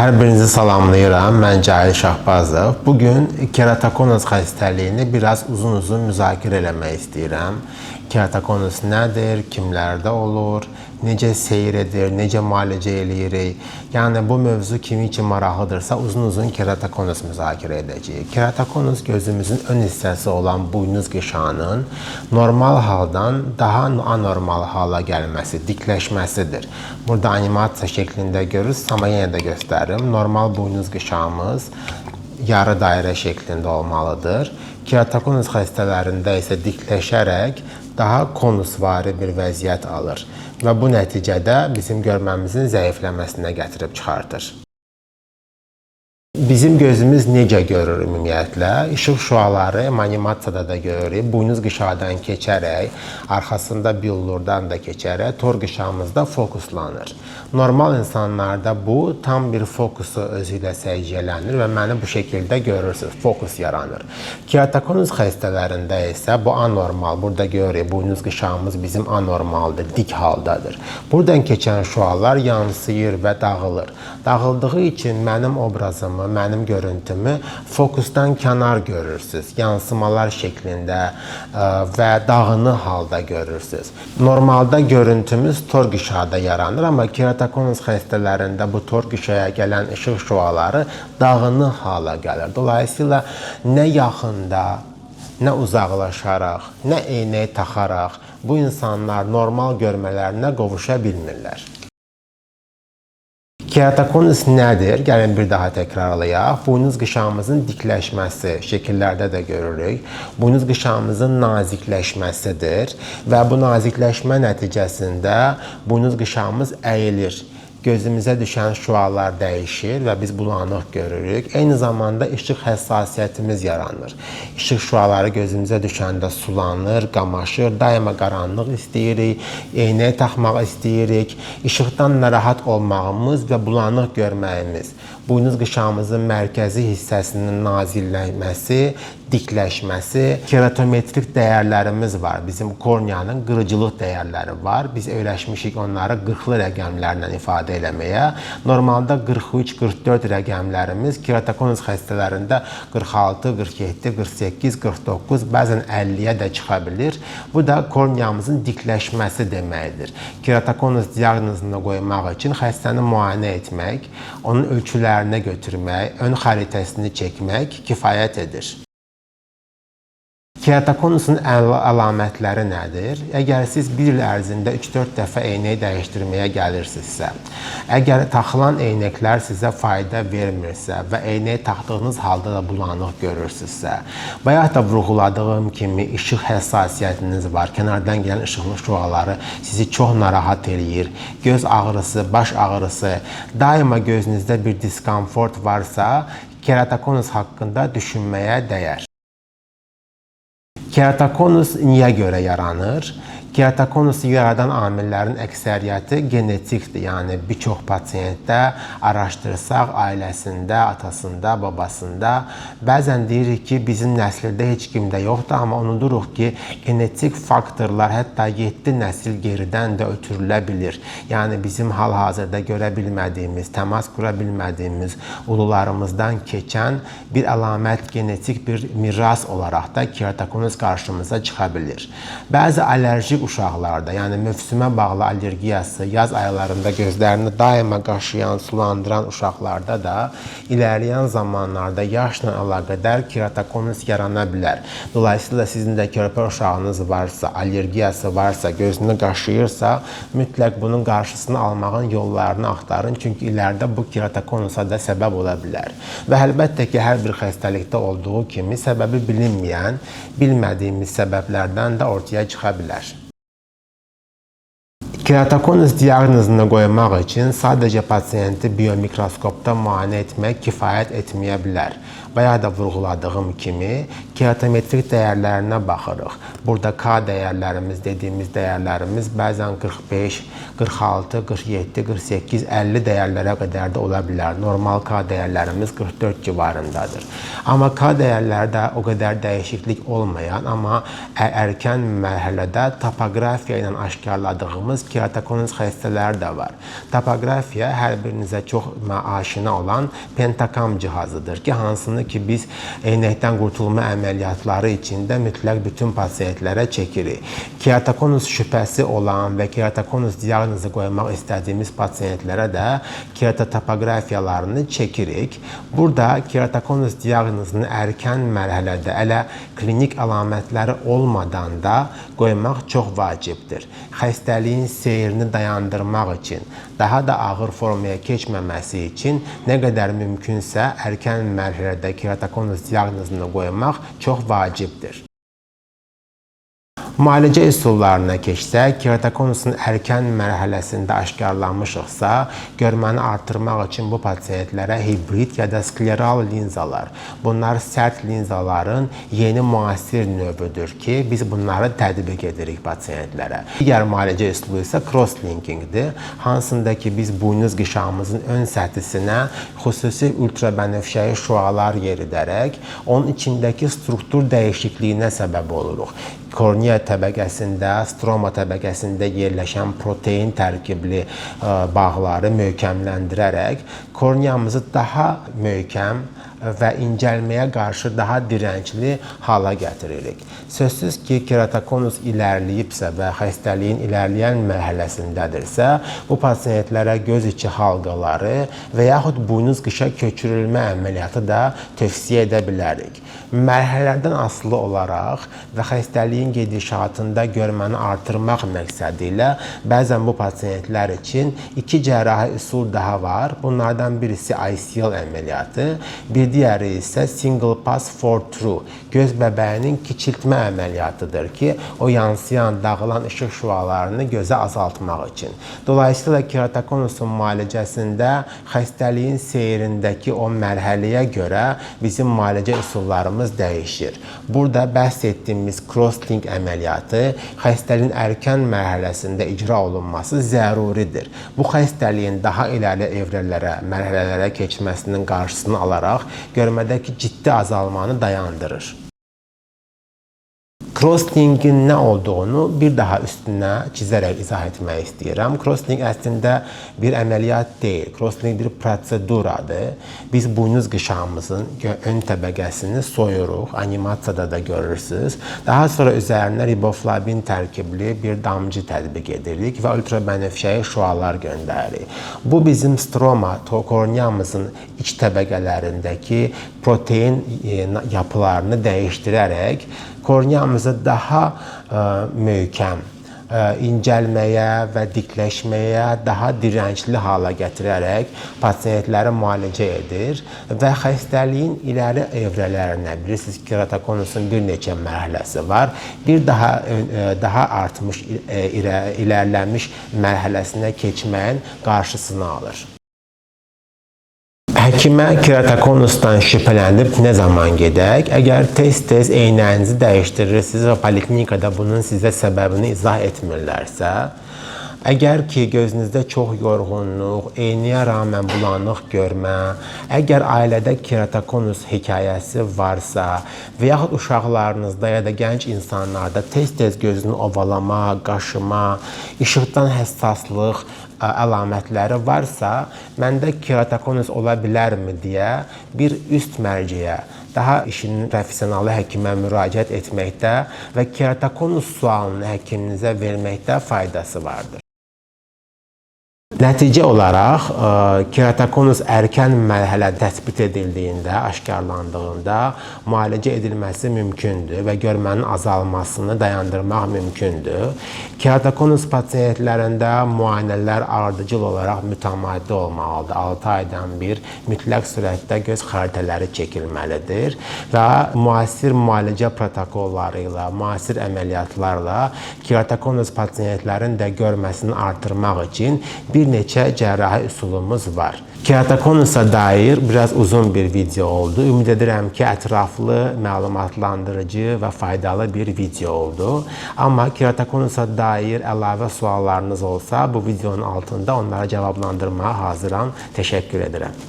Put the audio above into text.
Hər birinizi salamlayıram. Mən Cahil Şahbazov. Bugün keratokonus xəstəliyini biraz uzun müzakirə eləmək istəyirəm. Keratokonus nədir, kimlərdə olur, necə seyr edir, necə müalicə eləyirik? Yəni bu mövzu kimi ki maraqlıdırsa uzun keratokonus müzakirə edəcəyik. Keratokonus gözümüzün ön hissəsi olan buynuz qışağının normal haldan daha anormal hala gəlməsi, dikləşməsidir. Burada animasiya şəklində görürüz, amma yenə də göstərim. Normal buynuz qışağımız yarı dairə şəklində olmalıdır. Keratokonus xəstələrində isə dikləşərək daha konusvari bir vəziyyət alır və bu nəticədə bizim görməmizin zəifləməsinə gətirib çıxardır. Bizim gözümüz necə görür ümumiyyətlə? İşıq şüaları animasiyada da görürük. Buynuz qışağından keçərək, arxasında billurdan da keçərək tor qışağımızda fokuslanır. Normal insanlarda bu tam bir fokusu özü ilə səciyyələnir və məni bu şəkildə görürsünüz, fokus yaranır. Keratokonus xəstələrində isə bu anormal. Burada görürük, buynuz qışağımız bizim anormaldır, dik haldadır. Buradan keçən şüalar yansıyır və dağılır. Dağıldığı üçün mənim obrazımı, mənim görüntümü fokusdan kənar görürsünüz. Yansımalar şəklində və dağını halda görürsünüz. Normalda görüntümüz tor qışağında yaranır, amma keratokonus xəstələrində bu tor qışaya gələn işıq şüaları dağını hala gəlir. Dolayısıyla nə yaxında, nə uzaqlaşaraq, nə eynək taxaraq bu insanlar normal görmələrinə qovuşa bilmirlər. Keratokonus nədir? Gəlin bir daha təkrarlayaq. Buynuz qışağımızın dikləşməsi, şəkillərdə də görürük. Buynuz qışağımızın nazikləşməsidir və bu nazikləşmə nəticəsində buynuz qışağımız əyilir. Gözümüzə düşən şüalar dəyişir və biz bulanıq görürük. Eyni zamanda işıq həssasiyyətimiz yaranır. İşıq şüaları gözümüzə düşəndə sulanır, qamaşır, daima qaranlıq istəyirik, eynək taxmaq istəyirik. İşıqdan narahat olmağımız və bulanıq görməyimiz, buynuz qışağımızın mərkəzi hissəsinin nazillənməsi, dikləşməsi, keratometrik dəyərlərimiz var. Bizim korneanın qırıcılıq dəyərləri var. Biz öyrəşmişik onları 40'lı rəqəmlərlə ifadə eləməyə. Normalda 43, 44 rəqəmlərimiz keratokonus xəstələrində 46, 47, 48, 49, bəzən 50-yə də çıxa bilir. Bu da korneamızın dikləşməsi deməkdir. Keratokonus diaqnozunu qoymaq üçün xəstəni müayinə etmək, onun ölçülərini götürmək, ön xəritəsini çəkmək kifayət edir. Keratokonusun əlamətləri nədir? Əgər siz bir il ərzində 3-4 dəfə eynək dəyişdirməyə gəlirsinizsə, əgər taxılan eynəklər sizə fayda vermirsə və eynək taxdığınız halda da bulanıq görürsünüzsə, bayaq da vurğuladığım kimi işıq həssasiyyətiniz var, kənardan gələn işıqlı şüaları sizi çox narahat eləyir, göz ağrısı, baş ağrısı, daima gözünüzdə bir diskomfort varsa, keratokonus haqqında düşünməyə dəyər. Keratokonus niyə görə yaranır? Keratokonusu yaradan amillərin əksəriyyəti genetikdir. Yəni, bir çox pasiyentdə araşdırsaq, ailəsində, atasında, babasında, bəzən deyirik ki, bizim nəsildə heç kimdə yoxdur, amma unuduruq ki, genetik faktorlar hətta 7 nəsil geridən də ötürülə bilir. Yəni, bizim hal-hazırda görə bilmədiyimiz, təmas qura bilmədiyimiz ulularımızdan keçən bir əlamət, genetik bir miras olaraq da keratokonus qarşımıza çıxa bilir. Bəzi alerjik uşaqlarda, yəni mövsümə bağlı allergiyası, yaz aylarında gözlərini daima qaşıyan, sulandıran uşaqlarda da ilərləyən zamanlarda yaşla əlaqədar keratokonus yarana bilər. Dolayısıyla sizin də körpə uşağınız varsa, allergiyası varsa, gözünü qaşıyırsa, mütləq bunun qarşısını almağın yollarını axtarın, çünki ilərdə bu keratokonusa da səbəb ola bilər. Və əlbəttə ki, hər bir xəstəlikdə olduğu kimi səbəbi bilinməyən, bilmədiyimiz səbəblərdən də ortaya çıxa bilər. Keratokonus diaqnozunu qoymaq üçün sadəcə pasiyenti biomikroskopda müayinə etmək kifayət etməyə bilər. Bayaq da vurğuladığım kimi keratometrik dəyərlərinə baxırıq. Burada K dəyərlərimiz, dediyimiz dəyərlərimiz bəzən 45, 46, 47, 48, 50 dəyərlərə qədər də ola bilər. Normal K dəyərlərimiz 44 civarındadır. Amma K dəyərlərdə o qədər dəyişiklik olmayan, amma erkən mərhələdə topoqrafiya ilə aşkarladığımız keratokonus xəstələri də var. Topografiya hər birinizə çox aşina olan pentakam cihazıdır ki, hansını ki biz eynəkdən qurtulma əməliyyatları içində mütləq bütün pasientlərə çəkirik. Keratokonus şübhəsi olan və keratokonus diaqnozu qoymaq istədiyimiz pasientlərə də keratotopografiyalarını çəkirik. Burada keratokonus diaqnozunu erkən mərhələdə hələ klinik əlamətləri olmadan da qoymaq çox vacibdir. Xəstəliyin seyrini dayandırmaq üçün, daha da ağır formaya keçməməsi üçün nə qədər mümkünsə erkən mərhələdə keratokonus diaqnozunu qoymaq çox vacibdir. Müalicə üsullarına keçsək, keratokonusun erkən mərhələsində aşkarlanmışıqsa, görməni artırmaq üçün bu pasientlərə hibrid ya da skleral linzalar, bunlar sərt linzaların yeni müasir növüdür ki, biz bunları tətbiq edirik pasientlərə. Digər müalicə üsulu isə cross-linkingdir, hansında ki biz buynuz qışağımızın ön səthisinə xüsusi ultrabənövşəyi şüalar yeridərək, onun içindəki struktur dəyişikliyinə səbəb oluruq. Kornea təbəqəsində, stroma təbəqəsində yerləşən protein tərkibli bağları möhkəmləndirərək korneamızı daha möhkəm və incəlməyə qarşı daha dirəncli hala gətiririk. Sözsüz ki, keratokonus ilərləyibsə və xəstəliyin ilərləyən mərhələsindədirsə, bu pasientlərə göz içi halqaları və yaxud buynuz qışa köçürülmə əməliyyatı da tövsiyə edə bilərik. Mərhələlərdən asılı olaraq və xəstəliyin gedişatında görməni artırmaq məqsədi ilə bəzən bu pasientlər üçün iki cərrahi üsul daha var. Bunlardan birisi ICL əməliyyatı, bir digəri isə single pass for true, göz bəbəyinin kiçiltmə əməliyyatıdır ki, o yansıyan, dağılan işıq şüalarını gözə azaltmaq üçün. Dolayısıyla keratokonusun müalicəsində xəstəliyin seyrindəki o mərhələyə görə bizim müalicə üsullarımız dəyişir. Burada bəhs etdiyimiz cross-link əməliyyatı xəstəliyin erkən mərhələsində icra olunması zəruridir. Bu xəstəliyin daha iləri evrələrə, mərhələlərə keçməsinin qarşısını alaraq görmədəki ciddi azalmanı dayandırır. Cross-link'in nə olduğunu bir daha üstünə çizərək izah etmək istəyirəm. Cross-link əslində bir əməliyyat deyil. Cross-link bir proseduradır. Biz buynuz qışağımızın ön təbəqəsini soyuruq. Animasiyada da görürsünüz. Daha sonra üzərinə riboflavin tərkibli bir damcı tətbiq edirik və ultrabənövşəyi şüalar göndəririk. Bu bizim stroma, korneamızın iç təbəqələrindəki protein yapılarını dəyişdirərək korneamızı daha möhkəm, incəlməyə və dikləşməyə daha dirəncli hala gətirərək pasientləri müalicə edir və xəstəliyin iləri evrələrinə, bilirsiniz ki, keratokonusun bir neçə mərhələsi var, bir daha artmış, ilərlənmiş mərhələsinə keçməyin qarşısını alır. Həkimə keratokonusdan şübhələnib nə zaman gedək? Əgər tez-tez eynəyinizi dəyişdirirsiniz və poliklinikada bunun sizə səbəbini izah etmirlərsə, əgər ki, gözünüzdə çox yorğunluq, eynəyə rağmen bulanıq görmə, əgər ailədə keratokonus hekayəsi varsa və yaxud uşaqlarınızda ya da gənc insanlarda tez-tez gözünü ovalama, qaşıma, işıqdan həssaslıq əlamətləri varsa, məndə keratokonus ola bilərmi deyə bir üst mərciyə, daha işin professionalı həkimə müraciət etməkdə və keratokonus sualını həkiminizə verməkdə faydası vardır. Nəticə olaraq, keratokonus erkən mərhələdə təsbit edildiyində, aşkarlandığında müalicə edilməsi mümkündür və görmənin azalmasını dayandırmaq mümkündür. Keratokonus pasientlərində müayinələr ardıcıl olaraq mütəmadi olmalıdır. 6 aydan bir mütləq surətdə göz xəritələri çəkilməlidir və müasir müalicə protokolları ilə, müasir əməliyyatlarla keratokonus pasientlərin də görməsini artırmaq üçün bir neçə cərrahi üsulumuz var. Keratokonusa dair biraz uzun bir video oldu. Ümid edirəm ki, ətraflı, məlumatlandırıcı və faydalı bir video oldu. Amma keratokonusa dair əlavə suallarınız olsa, bu videonun altında onları cavablandırmağa hazıram. Təşəkkür edirəm.